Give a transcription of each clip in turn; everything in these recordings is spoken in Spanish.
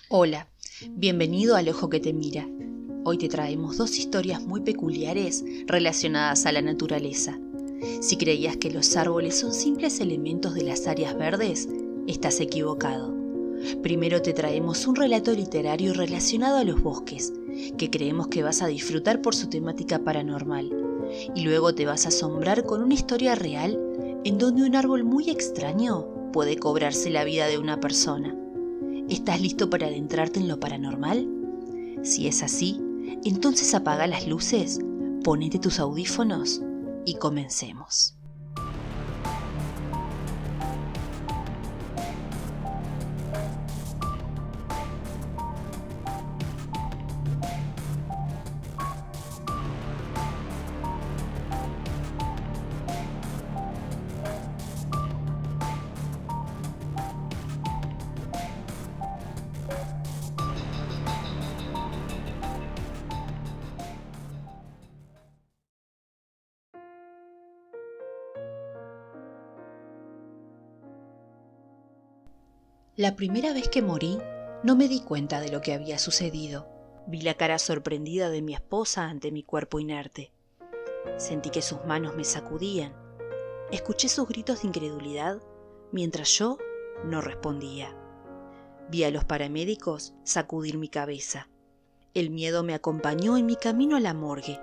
Hola, bienvenido al Ojo que te mira. Hoy te traemos dos historias muy peculiares relacionadas a la naturaleza. Si creías que los árboles son simples elementos de las áreas verdes, estás equivocado. Primero te traemos un relato literario relacionado a los bosques, que creemos que vas a disfrutar por su temática paranormal. Y luego te vas a asombrar con una historia real en donde un árbol muy extraño puede cobrarse la vida de una persona. ¿Estás listo para adentrarte en lo paranormal? Si es así, entonces apaga las luces, ponete tus audífonos y comencemos. La primera vez que morí, no me di cuenta de lo que había sucedido. Vi la cara sorprendida de mi esposa ante mi cuerpo inerte. Sentí que sus manos me sacudían. Escuché sus gritos de incredulidad mientras yo no respondía. Vi a los paramédicos sacudir mi cabeza. El miedo me acompañó en mi camino a la morgue.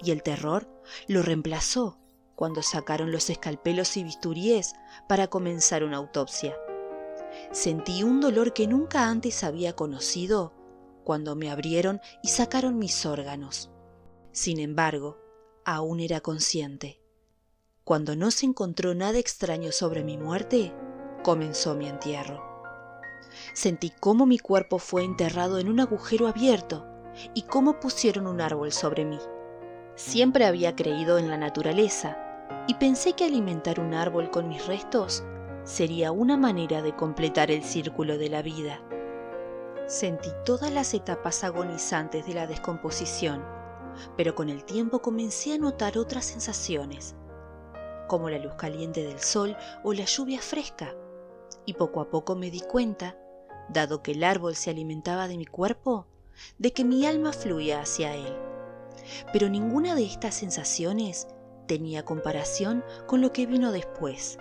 Y el terror lo reemplazó cuando sacaron los escalpelos y bisturíes para comenzar una autopsia. Sentí un dolor que nunca antes había conocido cuando me abrieron y sacaron mis órganos. Sin embargo, aún era consciente. Cuando no se encontró nada extraño sobre mi muerte, comenzó mi entierro. Sentí cómo mi cuerpo fue enterrado en un agujero abierto y cómo pusieron un árbol sobre mí. Siempre había creído en la naturaleza y pensé que alimentar un árbol con mis restos sería una manera de completar el círculo de la vida. Sentí todas las etapas agonizantes de la descomposición, pero con el tiempo comencé a notar otras sensaciones, como la luz caliente del sol o la lluvia fresca, y poco a poco me di cuenta, dado que el árbol se alimentaba de mi cuerpo, de que mi alma fluía hacia él. Pero ninguna de estas sensaciones tenía comparación con lo que vino después,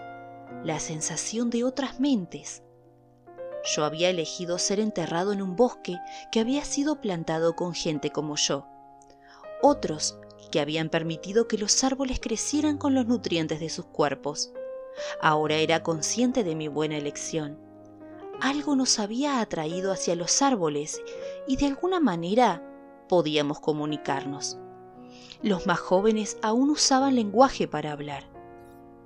la sensación de otras mentes. Yo había elegido ser enterrado en un bosque que había sido plantado con gente como yo. Otros que habían permitido que los árboles crecieran con los nutrientes de sus cuerpos. Ahora era consciente de mi buena elección. Algo nos había atraído hacia los árboles y de alguna manera podíamos comunicarnos. Los más jóvenes aún usaban lenguaje para hablar,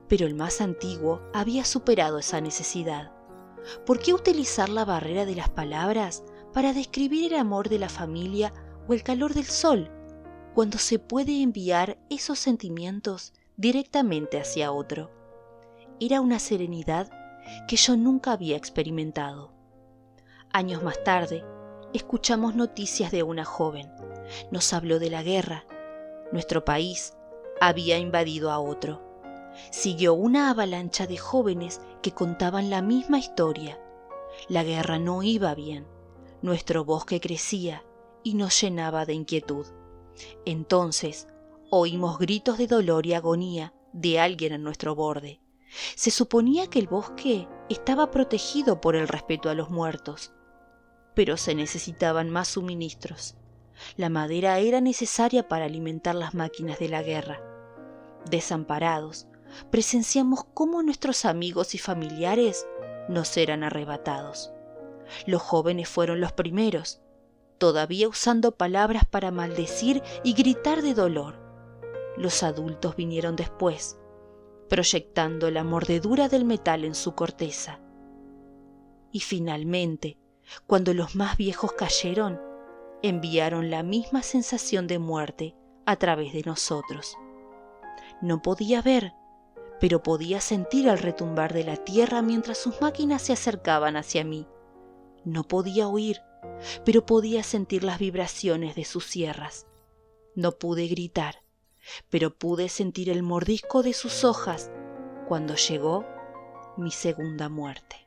pero el más antiguo había superado esa necesidad. ¿Por qué utilizar la barrera de las palabras para describir el amor de la familia o el calor del sol, cuando se puede enviar esos sentimientos directamente hacia otro? Era una serenidad que yo nunca había experimentado. Años más tarde, escuchamos noticias de una joven. Nos habló de la guerra. Nuestro país había invadido a otro. Siguió una avalancha de jóvenes que contaban la misma historia. La guerra no iba bien. Nuestro bosque crecía y nos llenaba de inquietud. Entonces, oímos gritos de dolor y agonía de alguien a nuestro borde. Se suponía que el bosque estaba protegido por el respeto a los muertos, pero se necesitaban más suministros. La madera era necesaria para alimentar las máquinas de la guerra. Desamparados, presenciamos cómo nuestros amigos y familiares nos eran arrebatados. Los jóvenes fueron los primeros, todavía usando palabras para maldecir y gritar de dolor. Los adultos vinieron después, proyectando la mordedura del metal en su corteza. Y finalmente, cuando los más viejos cayeron, enviaron la misma sensación de muerte a través de nosotros. No podía ver, pero podía sentir el retumbar de la tierra mientras sus máquinas se acercaban hacia mí. No podía oír, pero podía sentir las vibraciones de sus sierras. No pude gritar, pero pude sentir el mordisco de sus hojas cuando llegó mi segunda muerte.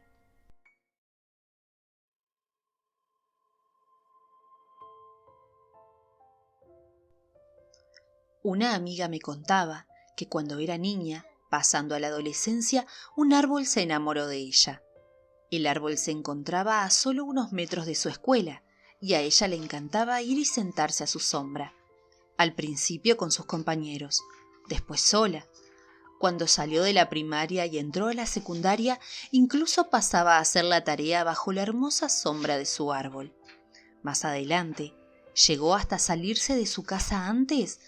Una amiga me contaba que cuando era niña, pasando a la adolescencia, un árbol se enamoró de ella. El árbol se encontraba a solo unos metros de su escuela y a ella le encantaba ir y sentarse a su sombra. Al principio con sus compañeros, después sola. Cuando salió de la primaria y entró a la secundaria, incluso pasaba a hacer la tarea bajo la hermosa sombra de su árbol. Más adelante, llegó hasta salirse de su casa antes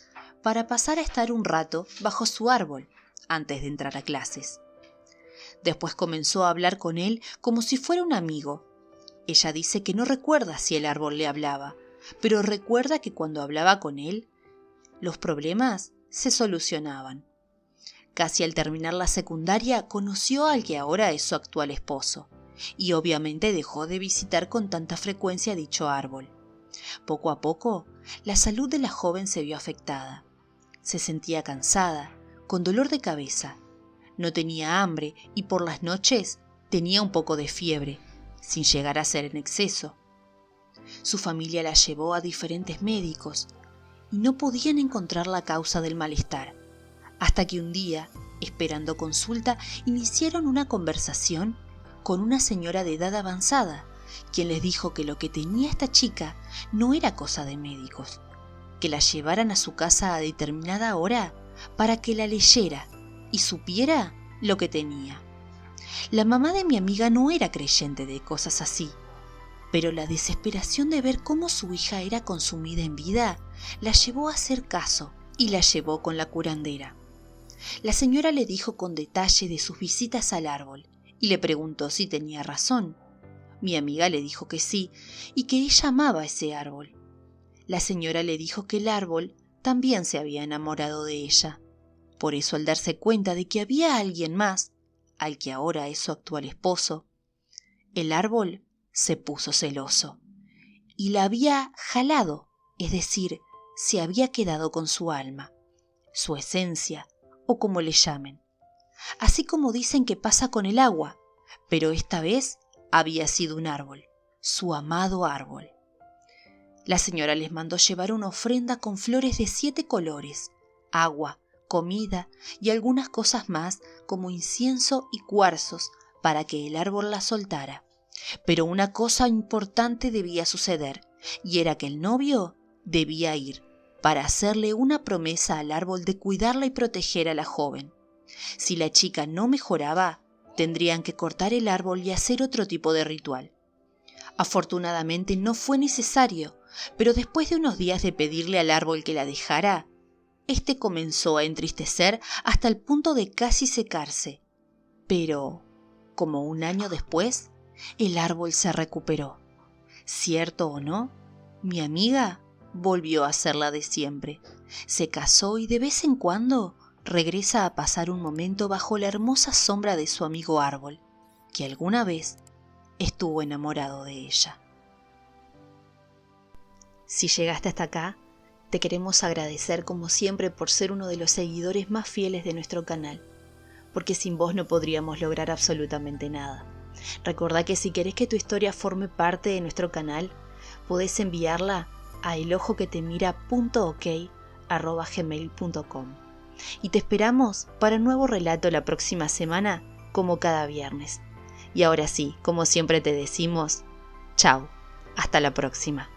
para pasar a estar un rato bajo su árbol antes de entrar a clases. Después comenzó a hablar con él como si fuera un amigo. Ella dice que no recuerda si el árbol le hablaba, pero recuerda que cuando hablaba con él, los problemas se solucionaban. Casi al terminar la secundaria conoció al que ahora es su actual esposo, y obviamente dejó de visitar con tanta frecuencia dicho árbol. Poco a poco, la salud de la joven se vio afectada. Se sentía cansada, con dolor de cabeza. No tenía hambre y por las noches tenía un poco de fiebre, sin llegar a ser en exceso. Su familia la llevó a diferentes médicos y no podían encontrar la causa del malestar, hasta que un día, esperando consulta, iniciaron una conversación con una señora de edad avanzada, quien les dijo que lo que tenía esta chica no era cosa de médicos, que la llevaran a su casa a determinada hora para que la leyera y supiera lo que tenía. La mamá de mi amiga no era creyente de cosas así, pero la desesperación de ver cómo su hija era consumida en vida la llevó a hacer caso y la llevó con la curandera. La señora le dijo con detalle de sus visitas al árbol y le preguntó si tenía razón. Mi amiga le dijo que sí y que ella amaba ese árbol. La señora le dijo que el árbol también se había enamorado de ella. Por eso, al darse cuenta de que había alguien más, al que ahora es su actual esposo, el árbol se puso celoso y la había jalado, es decir, se había quedado con su alma, su esencia o como le llamen. Así como dicen que pasa con el agua, pero esta vez había sido un árbol, su amado árbol. La señora les mandó llevar una ofrenda con flores de 7 colores, agua, comida y algunas cosas más como incienso y cuarzos para que el árbol la soltara. Pero una cosa importante debía suceder, y era que el novio debía ir para hacerle una promesa al árbol de cuidarla y proteger a la joven. Si la chica no mejoraba, tendrían que cortar el árbol y hacer otro tipo de ritual. Afortunadamente no fue necesario, pero después de unos días de pedirle al árbol que la dejara, este comenzó a entristecer hasta el punto de casi secarse. Pero, como un año después, el árbol se recuperó. Cierto o no, mi amiga volvió a ser la de siempre. Se casó y de vez en cuando regresa a pasar un momento bajo la hermosa sombra de su amigo árbol, que alguna vez estuvo enamorado de ella. Si llegaste hasta acá, te queremos agradecer como siempre por ser uno de los seguidores más fieles de nuestro canal, porque sin vos no podríamos lograr absolutamente nada. Recordá que si querés que tu historia forme parte de nuestro canal, podés enviarla a elojoquetemira.ok@gmail.com y te esperamos para un nuevo relato la próxima semana, como cada viernes. Y ahora sí, como siempre te decimos, chao, hasta la próxima.